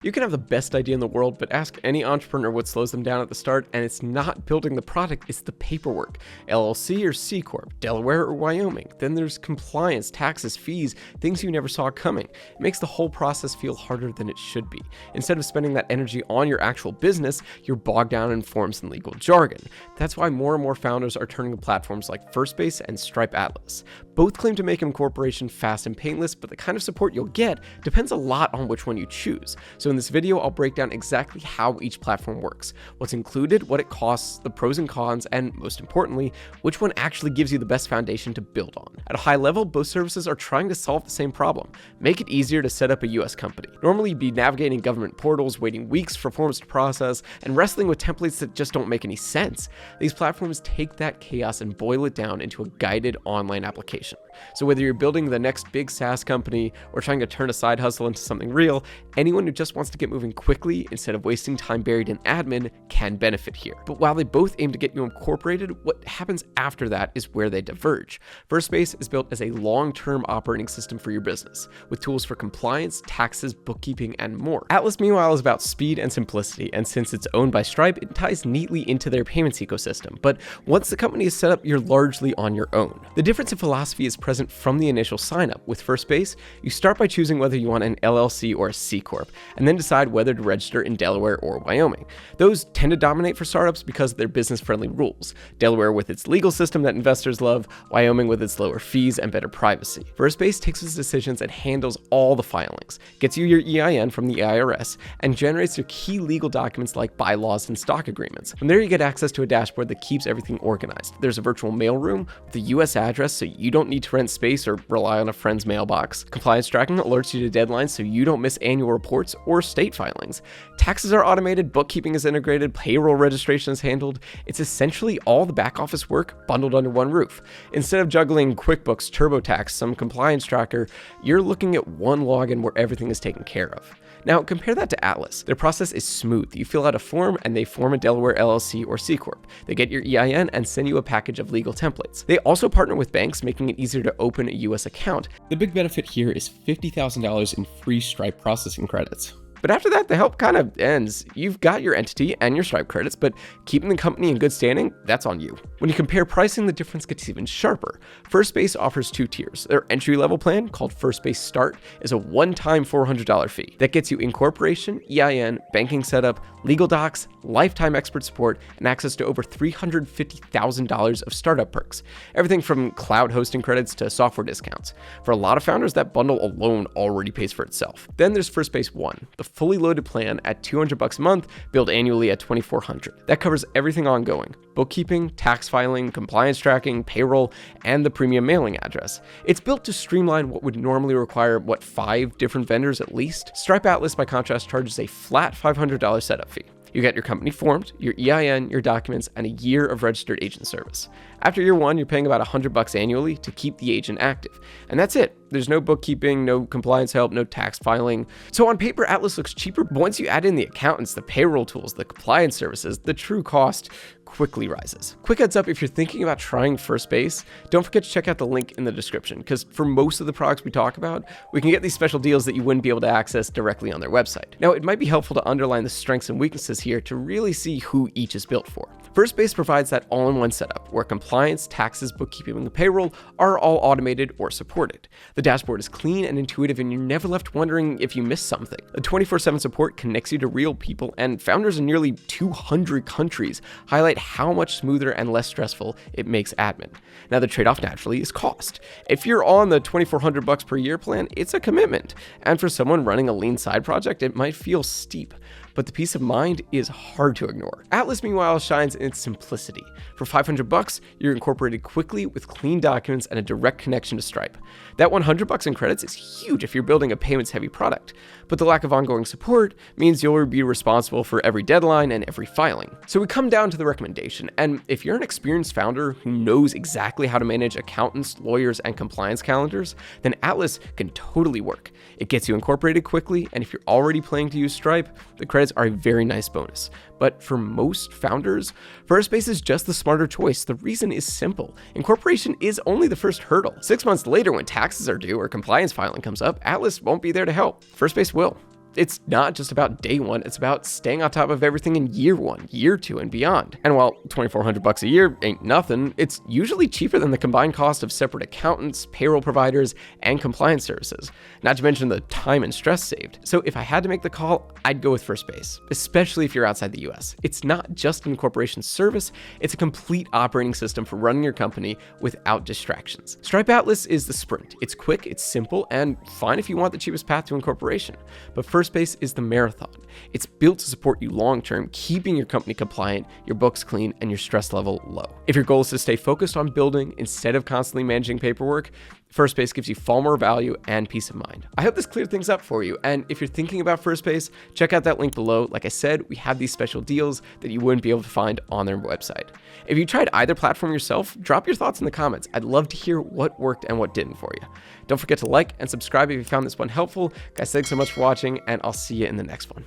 You can have the best idea in the world, but ask any entrepreneur what slows them down at the start, and it's not building the product, it's the paperwork. LLC or C-Corp, Delaware or Wyoming. Then there's compliance, taxes, fees, things you never saw coming. It makes the whole process feel harder than it should be. Instead of spending that energy on your actual business, you're bogged down in forms and legal jargon. That's why more and more founders are turning to platforms like Firstbase and Stripe Atlas. Both claim to make incorporation fast and painless, but the kind of support you'll get depends a lot on which one you choose. So in this video, I'll break down exactly how each platform works, what's included, what it costs, the pros and cons, and most importantly, which one actually gives you the best foundation to build on. At a high level, both services are trying to solve the same problem: make it easier to set up a US company. Normally, you'd be navigating government portals, waiting weeks for forms to process, and wrestling with templates that just don't make any sense. These platforms take that chaos and boil it down into a guided online application. So whether you're building the next big SaaS company or trying to turn a side hustle into something real, anyone who just wants to get moving quickly instead of wasting time buried in admin can benefit here. But while they both aim to get you incorporated, what happens after that is where they diverge. Firstbase is built as a long-term operating system for your business, with tools for compliance, taxes, bookkeeping, and more. Atlas, meanwhile, is about speed and simplicity, and since it's owned by Stripe, it ties neatly into their payments ecosystem. But once the company is set up, you're largely on your own. The difference in philosophy is present from the initial sign-up. With Firstbase, you start by choosing whether you want an LLC or a C-Corp, and then decide whether to register in Delaware or Wyoming. Those tend to dominate for startups because of their business-friendly rules. Delaware with its legal system that investors love, Wyoming with its lower fees and better privacy. Firstbase takes its decisions and handles all the filings, gets you your EIN from the IRS, and generates your key legal documents like bylaws and stock agreements. From there, you get access to a dashboard that keeps everything organized. There's a virtual mailroom with a US address so you don't need to rent space or rely on a friend's mailbox. Compliance tracking alerts you to deadlines so you don't miss annual reports or state filings. Taxes are automated, bookkeeping is integrated, payroll registration is handled. It's essentially all the back office work bundled under one roof. Instead of juggling QuickBooks, TurboTax, some compliance tracker, you're looking at one login where everything is taken care of. Now, compare that to Atlas. Their process is smooth. You fill out a form and they form a Delaware LLC or C-Corp. They get your EIN and send you a package of legal templates. They also partner with banks, making it easier to open a US account. The big benefit here is $50,000 in free Stripe processing credits. But after that, the help kind of ends. You've got your entity and your Stripe credits, but keeping the company in good standing, that's on you. When you compare pricing, the difference gets even sharper. Firstbase offers two tiers. Their entry-level plan, called Firstbase Start, is a one-time $400 fee. That gets you incorporation, EIN, banking setup, legal docs, lifetime expert support, and access to over $350,000 of startup perks. Everything from cloud hosting credits to software discounts. For a lot of founders, that bundle alone already pays for itself. Then there's Firstbase One, the fully loaded plan at $200 a month, billed annually at $2,400. That covers everything ongoing: bookkeeping, tax filing, compliance tracking, payroll, and the premium mailing address. It's built to streamline what would normally require, 5 different vendors at least? Stripe Atlas, by contrast, charges a flat $500 setup fee. You get your company formed, your EIN, your documents, and a year of registered agent service. After year one, you're paying about $100 annually to keep the agent active. And that's it. There's no bookkeeping, no compliance help, no tax filing. So on paper, Atlas looks cheaper, but once you add in the accountants, the payroll tools, the compliance services, the true cost quickly rises. Quick heads up, if you're thinking about trying Firstbase, don't forget to check out the link in the description, because for most of the products we talk about, we can get these special deals that you wouldn't be able to access directly on their website. Now, it might be helpful to underline the strengths and weaknesses here to really see who each is built for. Firstbase provides that all-in-one setup where compliance, taxes, bookkeeping, and payroll are all automated or supported. The dashboard is clean and intuitive, and you're never left wondering if you missed something. The 24/7 support connects you to real people, and founders in nearly 200 countries highlight how much smoother and less stressful it makes admin. Now, the trade-off naturally is cost. If you're on the $2,400 per year plan, it's a commitment. And for someone running a lean side project, it might feel steep. But the peace of mind is hard to ignore. Atlas, meanwhile, shines in its simplicity. For $500, you're incorporated quickly with clean documents and a direct connection to Stripe. That $100 in credits is huge if you're building a payments-heavy product. But the lack of ongoing support means you'll be responsible for every deadline and every filing. So we come down to the recommendation, and if you're an experienced founder who knows exactly how to manage accountants, lawyers, and compliance calendars, then Atlas can totally work. It gets you incorporated quickly, and if you're already planning to use Stripe, the credits are a very nice bonus. But for most founders, Firstbase is just the smarter choice. The reason is simple. Incorporation is only the first hurdle. 6 months later, when taxes are due or compliance filing comes up, Atlas won't be there to help. Firstbase will. It's not just about day one, it's about staying on top of everything in year one, year two, and beyond. And while $2,400 a year ain't nothing, it's usually cheaper than the combined cost of separate accountants, payroll providers, and compliance services, not to mention the time and stress saved. So if I had to make the call, I'd go with Firstbase, especially if you're outside the US. It's not just an incorporation service, it's a complete operating system for running your company without distractions. Stripe Atlas is the sprint. It's quick, it's simple, and fine if you want the cheapest path to incorporation. But Firstbase is the marathon. It's built to support you long-term, keeping your company compliant, your books clean, and your stress level low. If your goal is to stay focused on building instead of constantly managing paperwork, Firstbase gives you far more value and peace of mind. I hope this cleared things up for you, and if you're thinking about Firstbase, check out that link below. Like I said, we have these special deals that you wouldn't be able to find on their website. If you tried either platform yourself, drop your thoughts in the comments. I'd love to hear what worked and what didn't for you. Don't forget to like and subscribe if you found this one helpful. Guys, thanks so much for watching, and I'll see you in the next one.